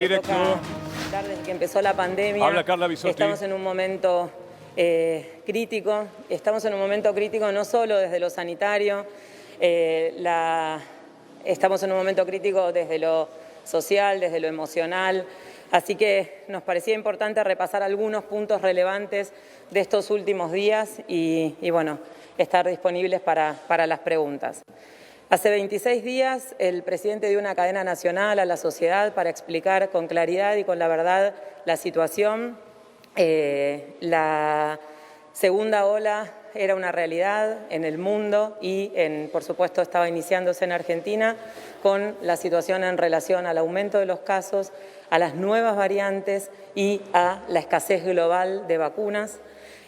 Directo. Desde que empezó la pandemia, Habla Carla Bisotti. Estamos en un momento crítico. Estamos en un momento crítico no solo desde lo sanitario, estamos en un momento crítico desde lo social, desde lo emocional. Así que nos parecía importante repasar algunos puntos relevantes de estos últimos días y bueno, estar disponibles para las preguntas. Hace 26 días el presidente dio una cadena nacional a la sociedad para explicar con claridad y con la verdad la situación. La segunda ola era una realidad en el mundo y, por supuesto, estaba iniciándose en Argentina con la situación en relación al aumento de los casos, a las nuevas variantes y a la escasez global de vacunas.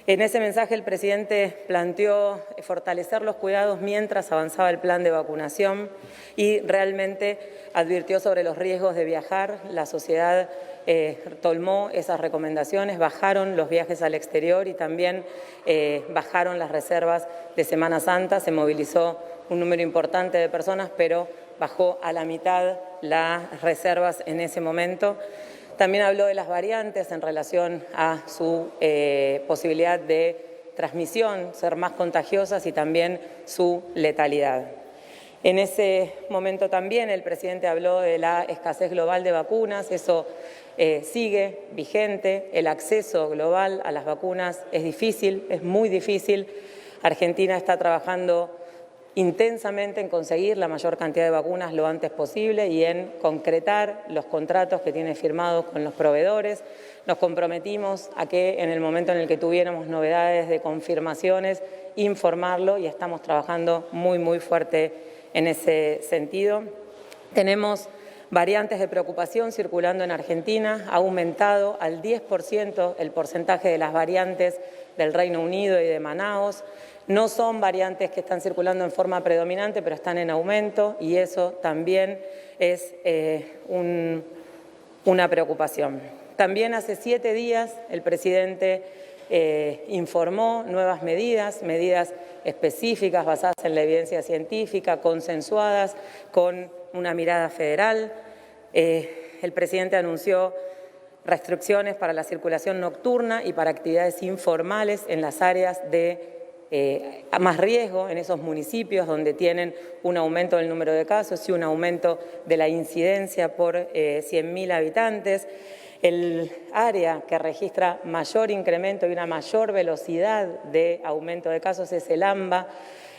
En ese mensaje el presidente planteó fortalecer los cuidados mientras avanzaba el plan de vacunación y realmente advirtió sobre los riesgos de viajar. La sociedad tomó esas recomendaciones, bajaron los viajes al exterior y también bajaron las reservas de Semana Santa. Se movilizó un número importante de personas, pero bajó a la mitad las reservas en ese momento. También habló de las variantes en relación a su posibilidad de transmisión, ser más contagiosas y también su letalidad. En ese momento también el presidente habló de la escasez global de vacunas. Eso sigue vigente. El acceso global a las vacunas es difícil, es muy difícil. Argentina está trabajando intensamente en conseguir la mayor cantidad de vacunas lo antes posible y en concretar los contratos que tiene firmados con los proveedores. Nos comprometimos a que en el momento en el que tuviéramos novedades de confirmaciones, informarlo y estamos trabajando muy fuerte en ese sentido. Tenemos variantes de preocupación circulando en Argentina. Ha aumentado al 10% el porcentaje de las variantes del Reino Unido y de Manaos. No son variantes que están circulando en forma predominante, pero están en aumento y eso también es una preocupación. También hace 7 días el presidente informó nuevas medidas específicas basadas en la evidencia científica, consensuadas, con una mirada federal. El presidente anunció restricciones para la circulación nocturna y para actividades informales en las áreas de más riesgo, en esos municipios donde tienen un aumento del número de casos y un aumento de la incidencia por 100.000 habitantes. El área que registra mayor incremento y una mayor velocidad de aumento de casos es el AMBA.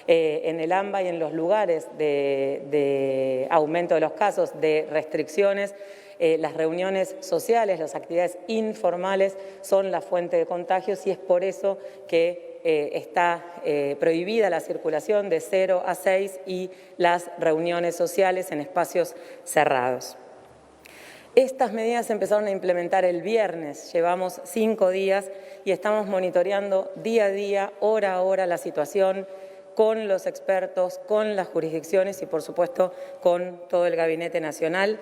En el AMBA y en los lugares de aumento de los casos, de restricciones, las reuniones sociales, las actividades informales son la fuente de contagios y es por eso que está prohibida la circulación de 0 a 6 y las reuniones sociales en espacios cerrados. Estas medidas se empezaron a implementar el viernes, llevamos 5 días y estamos monitoreando día a día, hora a hora la situación con los expertos, con las jurisdicciones y por supuesto con todo el Gabinete Nacional.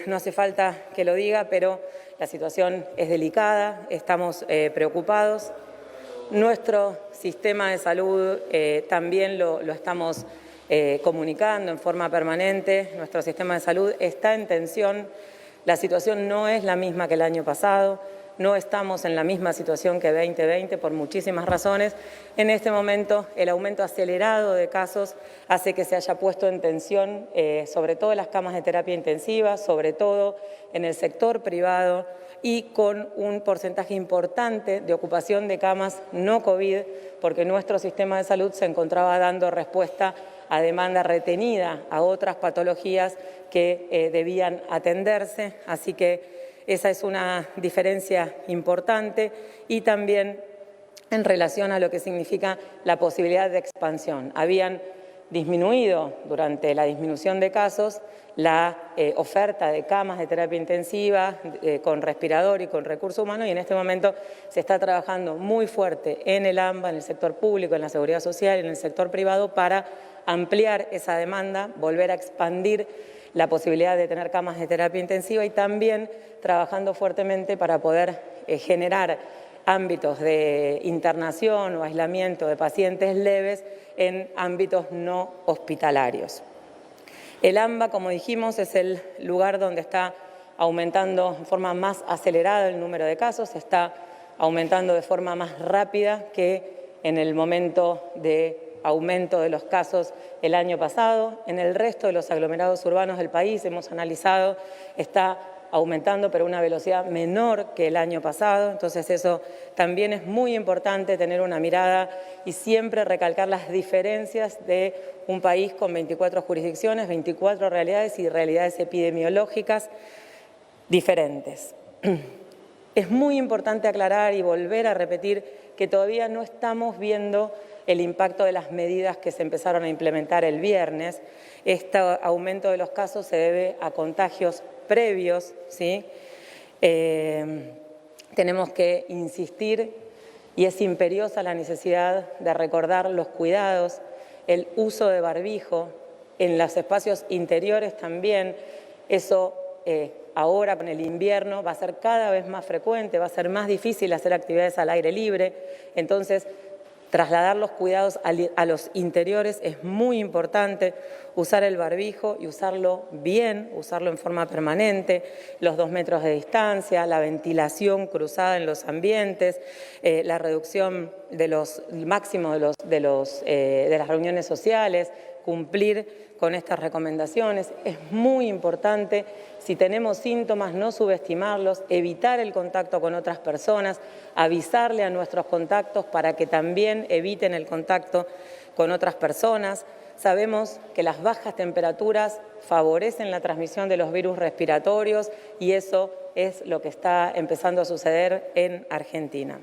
No hace falta que lo diga, pero la situación es delicada, estamos preocupados. Nuestro sistema de salud también lo estamos comunicando en forma permanente. Nuestro sistema de salud está en tensión. La situación no es la misma que el año pasado. No estamos en la misma situación que 2020 por muchísimas razones. En este momento, el aumento acelerado de casos hace que se haya puesto en tensión, sobre todo en las camas de terapia intensiva, sobre todo en el sector privado y con un porcentaje importante de ocupación de camas no COVID, porque nuestro sistema de salud se encontraba dando respuesta a demanda retenida, a otras patologías que debían atenderse. Así que esa es una diferencia importante y también en relación a lo que significa la posibilidad de expansión. Habían disminuido durante la disminución de casos la oferta de camas de terapia intensiva con respirador y con recurso humano y en este momento se está trabajando muy fuerte en el AMBA, en el sector público, en la seguridad social y en el sector privado para ampliar esa demanda, volver a expandir la posibilidad de tener camas de terapia intensiva y también trabajando fuertemente para poder generar ámbitos de internación o aislamiento de pacientes leves en ámbitos no hospitalarios. El AMBA, como dijimos, es el lugar donde está aumentando de forma más acelerada el número de casos, está aumentando de forma más rápida que en el momento de aumento de los casos el año pasado. En el resto de los aglomerados urbanos del país, hemos analizado, está aumentando, pero a una velocidad menor que el año pasado. Entonces eso también es muy importante, tener una mirada y siempre recalcar las diferencias de un país con 24 jurisdicciones, 24 realidades y realidades epidemiológicas diferentes. Es muy importante aclarar y volver a repetir que todavía no estamos viendo el impacto de las medidas que se empezaron a implementar el viernes. Este aumento de los casos se debe a contagios previos, ¿sí? Tenemos que insistir y es imperiosa la necesidad de recordar los cuidados, el uso de barbijo en los espacios interiores también. Eso ahora con el invierno va a ser cada vez más frecuente, va a ser más difícil hacer actividades al aire libre. Entonces, trasladar los cuidados a los interiores es muy importante, usar el barbijo y usarlo bien, usarlo en forma permanente, los 2 metros de distancia, la ventilación cruzada en los ambientes, la reducción de los máximos de las reuniones sociales, cumplir con estas recomendaciones. Es muy importante, si tenemos síntomas, no subestimarlos, evitar el contacto con otras personas, avisarle a nuestros contactos para que también eviten el contacto con otras personas. Sabemos que las bajas temperaturas favorecen la transmisión de los virus respiratorios y eso es lo que está empezando a suceder en Argentina.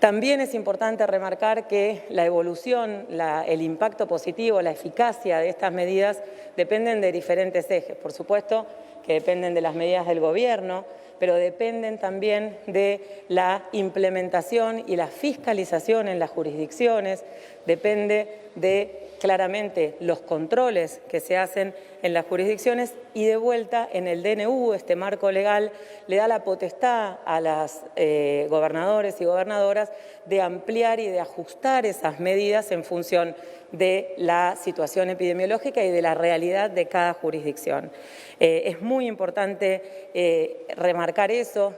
También es importante remarcar que la evolución, el impacto positivo, la eficacia de estas medidas dependen de diferentes ejes. Por supuesto que dependen de las medidas del gobierno, pero dependen también de la implementación y la fiscalización en las jurisdicciones, depende de claramente los controles que se hacen en las jurisdicciones y de vuelta en el DNU, este marco legal, le da la potestad a las gobernadores y gobernadoras de ampliar y de ajustar esas medidas en función de la situación epidemiológica y de la realidad de cada jurisdicción. Es muy importante remarcar eso,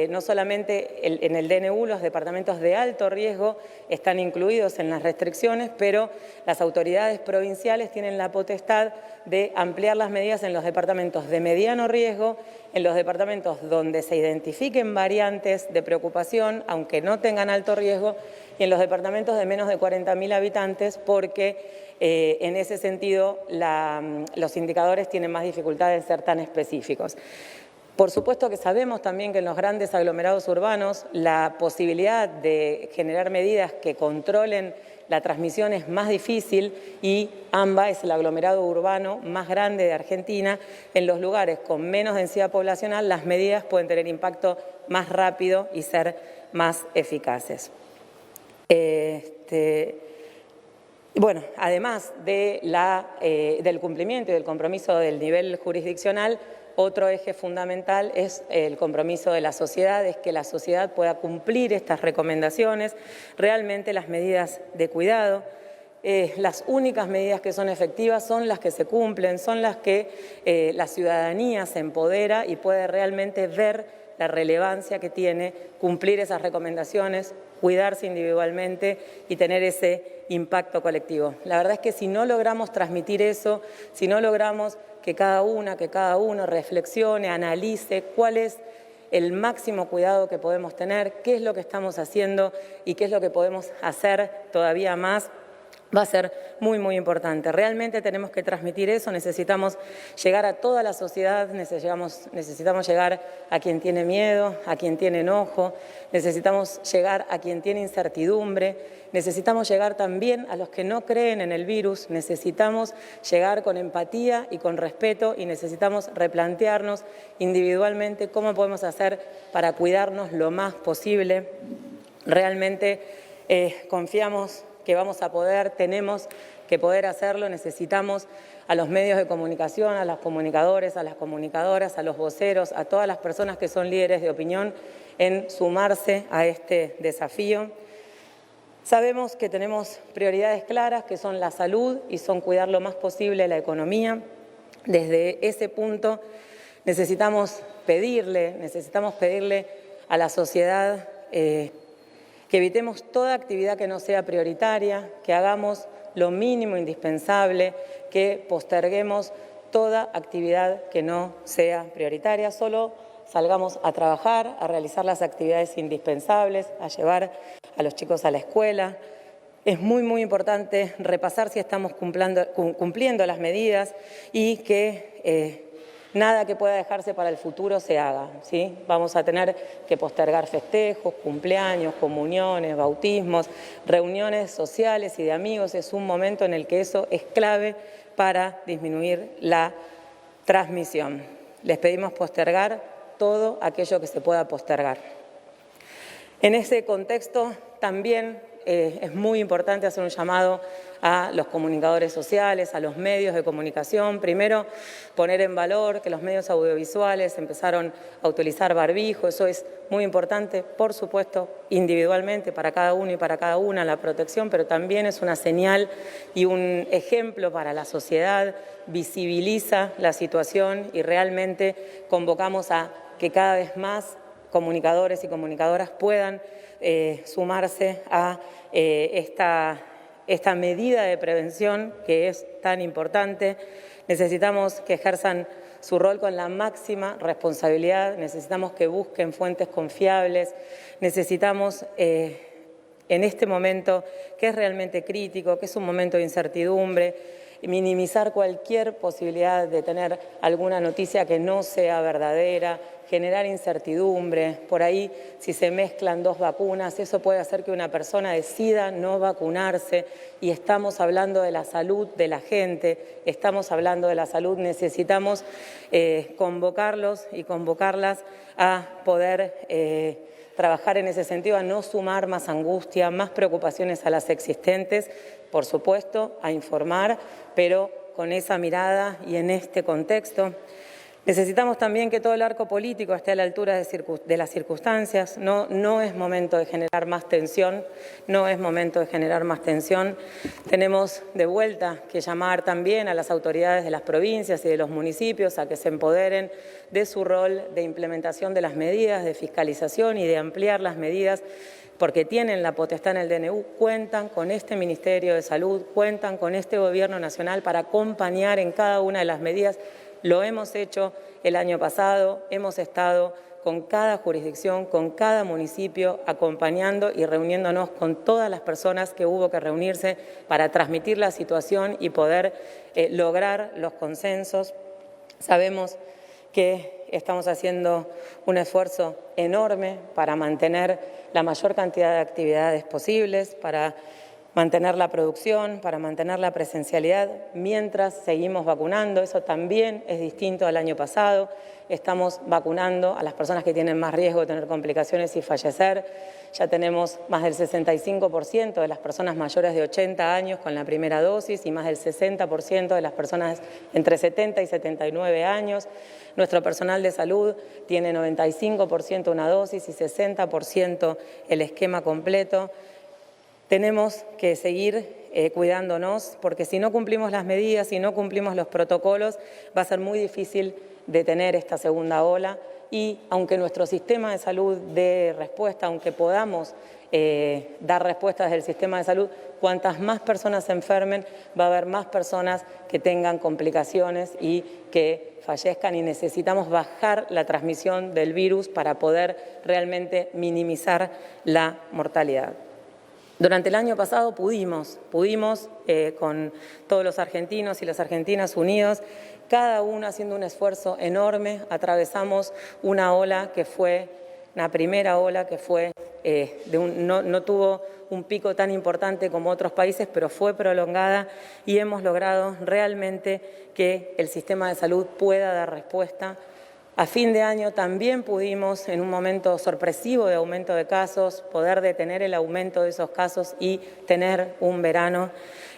no solamente en el DNU los departamentos de alto riesgo están incluidos en las restricciones, pero las autoridades provinciales tienen la potestad de ampliar las medidas en los departamentos de mediano riesgo, en los departamentos donde se identifiquen variantes de preocupación, aunque no tengan alto riesgo, y en los departamentos de menos de 40.000 habitantes, porque en ese sentido los indicadores tienen más dificultad en ser tan específicos. Por supuesto que sabemos también que en los grandes aglomerados urbanos la posibilidad de generar medidas que controlen la transmisión es más difícil y AMBA es el aglomerado urbano más grande de Argentina. En los lugares con menos densidad poblacional las medidas pueden tener impacto más rápido y ser más eficaces. Bueno, además de del cumplimiento y del compromiso del nivel jurisdiccional, otro eje fundamental es el compromiso de la sociedad, es que la sociedad pueda cumplir estas recomendaciones, realmente las medidas de cuidado. Las únicas medidas que son efectivas son las que se cumplen, son las que la ciudadanía se empodera y puede realmente ver la relevancia que tiene cumplir esas recomendaciones, cuidarse individualmente y tener ese impacto colectivo. La verdad es que si no logramos transmitir eso, si no logramos que cada uno reflexione, analice cuál es el máximo cuidado que podemos tener, qué es lo que estamos haciendo y qué es lo que podemos hacer todavía más, va a ser muy, muy importante. Realmente tenemos que transmitir eso, necesitamos llegar a toda la sociedad, necesitamos llegar a quien tiene miedo, a quien tiene enojo, necesitamos llegar a quien tiene incertidumbre, necesitamos llegar también a los que no creen en el virus, necesitamos llegar con empatía y con respeto y necesitamos replantearnos individualmente cómo podemos hacer para cuidarnos lo más posible. Realmente confiamos que vamos a poder, tenemos que poder hacerlo, necesitamos a los medios de comunicación, a los comunicadores, a las comunicadoras, a los voceros, a todas las personas que son líderes de opinión en sumarse a este desafío. Sabemos que tenemos prioridades claras, que son la salud y son cuidar lo más posible la economía. Desde ese punto Necesitamos pedirle a la sociedad que evitemos toda actividad que no sea prioritaria, que hagamos lo mínimo indispensable, que posterguemos toda actividad que no sea prioritaria, solo salgamos a trabajar, a realizar las actividades indispensables, a llevar a los chicos a la escuela. Es muy importante repasar si estamos cumpliendo las medidas y que nada que pueda dejarse para el futuro se haga, ¿sí? Vamos a tener que postergar festejos, cumpleaños, comuniones, bautismos, reuniones sociales y de amigos. Es un momento en el que eso es clave para disminuir la transmisión. Les pedimos postergar todo aquello que se pueda postergar. En ese contexto también es muy importante hacer un llamado a los comunicadores sociales, a los medios de comunicación. Primero, poner en valor que los medios audiovisuales empezaron a utilizar barbijo. Eso es muy importante, por supuesto, individualmente para cada uno y para cada una la protección, pero también es una señal y un ejemplo para la sociedad. Visibiliza la situación y realmente convocamos a que cada vez más comunicadores y comunicadoras puedan sumarse a esta medida de prevención que es tan importante. Necesitamos que ejerzan su rol con la máxima responsabilidad, necesitamos que busquen fuentes confiables, necesitamos en este momento que es realmente crítico, que es un momento de incertidumbre, minimizar cualquier posibilidad de tener alguna noticia que no sea verdadera, generar incertidumbre. Por ahí, si se mezclan dos vacunas, eso puede hacer que una persona decida no vacunarse y estamos hablando de la salud de la gente, estamos hablando de la salud, necesitamos convocarlos y convocarlas a poder trabajar en ese sentido, a no sumar más angustia, más preocupaciones a las existentes, por supuesto, a informar, pero con esa mirada y en este contexto. Necesitamos también que todo el arco político esté a la altura de las circunstancias. No es momento de generar más tensión, no es momento de generar más tensión. Tenemos de vuelta que llamar también a las autoridades de las provincias y de los municipios a que se empoderen de su rol de implementación de las medidas, de fiscalización y de ampliar las medidas, porque tienen la potestad en el DNU, cuentan con este Ministerio de Salud, cuentan con este Gobierno Nacional para acompañar en cada una de las medidas. Lo hemos hecho el año pasado, hemos estado con cada jurisdicción, con cada municipio, acompañando y reuniéndonos con todas las personas que hubo que reunirse para transmitir la situación y poder lograr los consensos. Sabemos que estamos haciendo un esfuerzo enorme para mantener la mayor cantidad de actividades posibles, para mantener la producción, para mantener la presencialidad mientras seguimos vacunando. Eso también es distinto al año pasado. Estamos vacunando a las personas que tienen más riesgo de tener complicaciones y fallecer. Ya tenemos más del 65% de las personas mayores de 80 años con la primera dosis y más del 60% de las personas entre 70 y 79 años. Nuestro personal de salud tiene 95% una dosis y 60% el esquema completo. Tenemos que seguir cuidándonos porque si no cumplimos las medidas, si no cumplimos los protocolos, va a ser muy difícil detener esta segunda ola y aunque nuestro sistema de salud dé respuesta, aunque podamos dar respuesta desde el sistema de salud, cuantas más personas se enfermen, va a haber más personas que tengan complicaciones y que fallezcan y necesitamos bajar la transmisión del virus para poder realmente minimizar la mortalidad. Durante el año pasado pudimos con todos los argentinos y las argentinas unidos, cada uno haciendo un esfuerzo enorme, atravesamos una ola que fue, una primera ola que fue, no tuvo un pico tan importante como otros países, pero fue prolongada y hemos logrado realmente que el sistema de salud pueda dar respuesta. A fin de año también pudimos, en un momento sorpresivo de aumento de casos, poder detener el aumento de esos casos y tener un verano.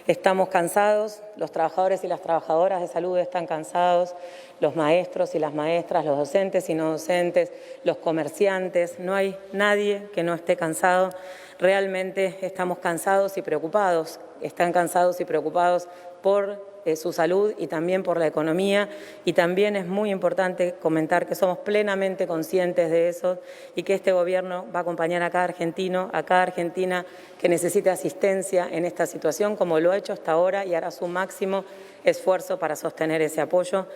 Estamos cansados, los trabajadores y las trabajadoras de salud están cansados, los maestros y las maestras, los docentes y no docentes, los comerciantes, no hay nadie que no esté cansado. Realmente estamos cansados y preocupados, están cansados y preocupados por su salud y también por la economía. Y también es muy importante comentar que somos plenamente conscientes de eso y que este gobierno va a acompañar a cada argentino, a cada argentina que necesite asistencia en esta situación, como lo ha hecho hasta ahora, y hará su máximo esfuerzo para sostener ese apoyo.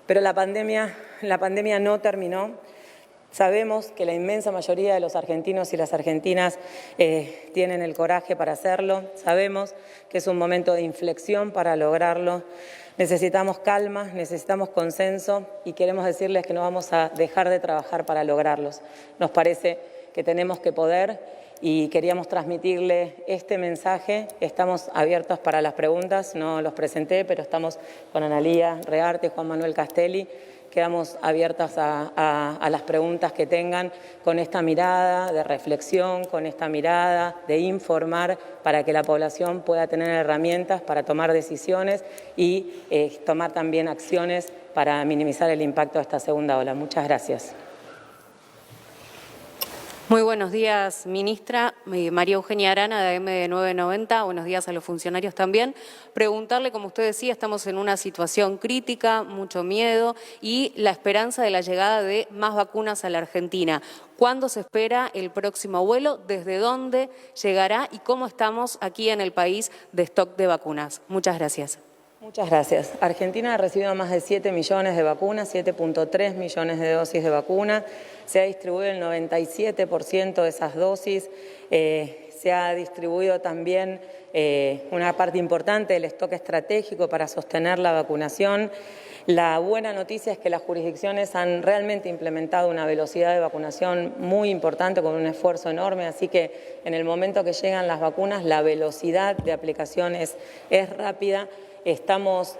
Pero la pandemia no terminó. Sabemos que la inmensa mayoría de los argentinos y las argentinas tienen el coraje para hacerlo. Sabemos que es un momento de inflexión para lograrlo. Necesitamos calma, necesitamos consenso y queremos decirles que no vamos a dejar de trabajar para lograrlos. Nos parece que tenemos que poder y queríamos transmitirle este mensaje. Estamos abiertos para las preguntas, no los presenté, pero estamos con Analía Rearte, Juan Manuel Castelli. Quedamos abiertas a las preguntas que tengan con esta mirada de reflexión, con esta mirada de informar para que la población pueda tener herramientas para tomar decisiones y tomar también acciones para minimizar el impacto de esta segunda ola. Muchas gracias. Muy buenos días, ministra. María Eugenia Arana, de AM990. Buenos días a los funcionarios también. Preguntarle, como usted decía, estamos en una situación crítica, mucho miedo y la esperanza de la llegada de más vacunas a la Argentina. ¿Cuándo se espera el próximo vuelo? ¿Desde dónde llegará? ¿Y cómo estamos aquí en el país de stock de vacunas? Muchas gracias. Muchas gracias. Argentina ha recibido más de 7 millones de vacunas, 7.3 millones de dosis de vacuna. Se ha distribuido el 97% de esas dosis. Se ha distribuido también una parte importante del stock estratégico para sostener la vacunación. La buena noticia es que las jurisdicciones han realmente implementado una velocidad de vacunación muy importante con un esfuerzo enorme, así que en el momento que llegan las vacunas la velocidad de aplicación es rápida. Estamos,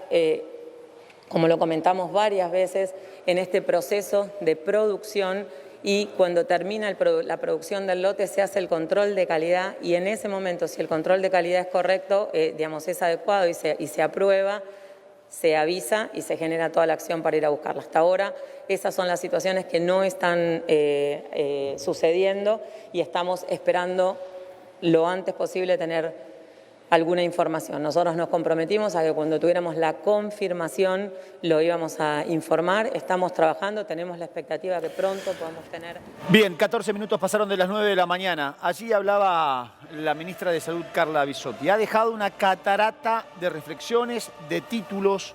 como lo comentamos varias veces, en este proceso de producción y cuando termina la producción del lote se hace el control de calidad y en ese momento, si el control de calidad es correcto, es adecuado y se aprueba, se avisa y se genera toda la acción para ir a buscarla. Hasta ahora esas son las situaciones que no están sucediendo y estamos esperando lo antes posible tener alguna información. Nosotros nos comprometimos a que cuando tuviéramos la confirmación lo íbamos a informar. Estamos trabajando, tenemos la expectativa que pronto podamos tener. Bien, 14 minutos pasaron de las 9 de la mañana. Allí hablaba la ministra de Salud, Carla Bisotti. Ha dejado una catarata de reflexiones, de títulos.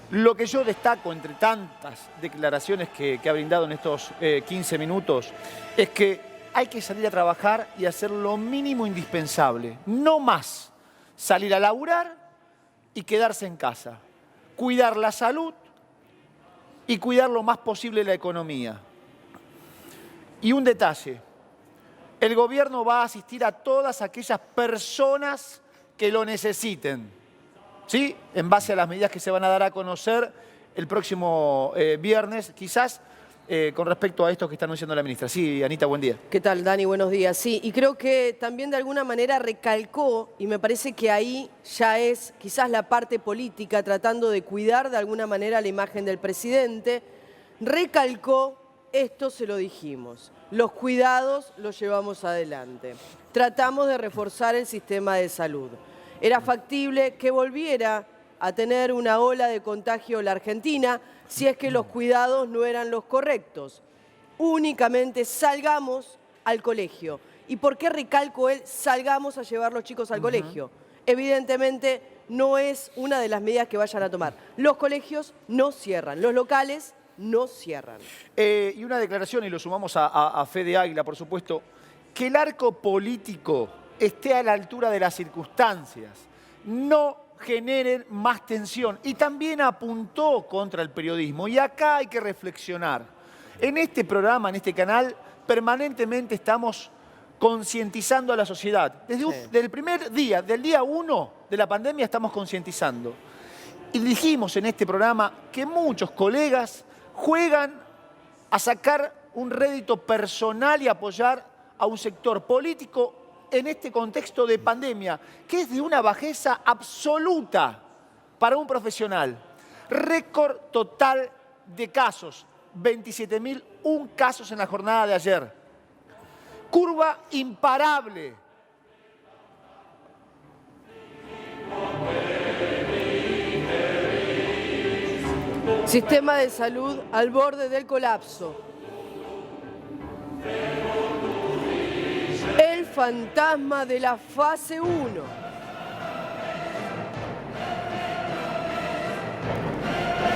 Lo que yo destaco entre tantas declaraciones que ha brindado en estos 15 minutos es que hay que salir a trabajar y hacer lo mínimo indispensable, no más salir a laburar y quedarse en casa. Cuidar la salud y cuidar lo más posible la economía. Y un detalle, el gobierno va a asistir a todas aquellas personas que lo necesiten, ¿sí? En base a las medidas que se van a dar a conocer el próximo viernes, quizás. Con respecto a esto que está anunciando la ministra. Sí, Anita, buen día. ¿Qué tal, Dani? Buenos días. Sí, y creo que también de alguna manera recalcó, y me parece que ahí ya es quizás la parte política tratando de cuidar de alguna manera la imagen del presidente, recalcó, esto se lo dijimos, los cuidados los llevamos adelante. Tratamos de reforzar el sistema de salud. Era factible que volviera a tener una ola de contagio la Argentina si es que los cuidados no eran los correctos. Únicamente salgamos al colegio. ¿Y por qué recalco él salgamos a llevar los chicos al colegio? Evidentemente no es una de las medidas que vayan a tomar. Los colegios no cierran, los locales no cierran. Y una declaración, y lo sumamos a Fede Águila, por supuesto, que el arco político esté a la altura de las circunstancias. No generen más tensión. Y también apuntó contra el periodismo. Y acá hay que reflexionar. En este programa, en este canal, permanentemente estamos concientizando a la sociedad. Desde el primer día, del día 1 de la pandemia, estamos concientizando. Y dijimos en este programa que muchos colegas juegan a sacar un rédito personal y apoyar a un sector político en este contexto de pandemia, que es de una bajeza absoluta para un profesional. Récord total de casos, 27.001 casos en la jornada de ayer. Curva imparable. Sistema de salud al borde del colapso. El fantasma de la fase 1.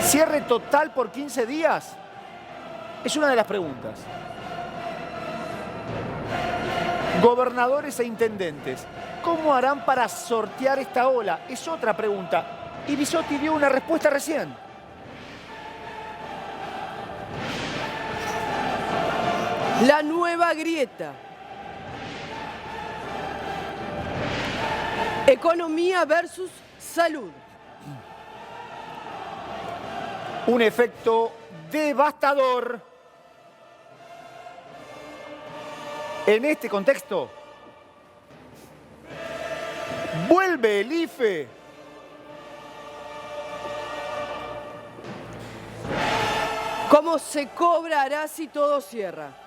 ¿Cierre total por 15 días? Es una de las preguntas. Gobernadores e intendentes, ¿cómo harán para sortear esta ola? Es otra pregunta. Y Bisotti dio una respuesta recién. La nueva grieta. Economía versus salud. Un efecto devastador. En este contexto, vuelve el IFE. ¿Cómo se cobrará si todo cierra?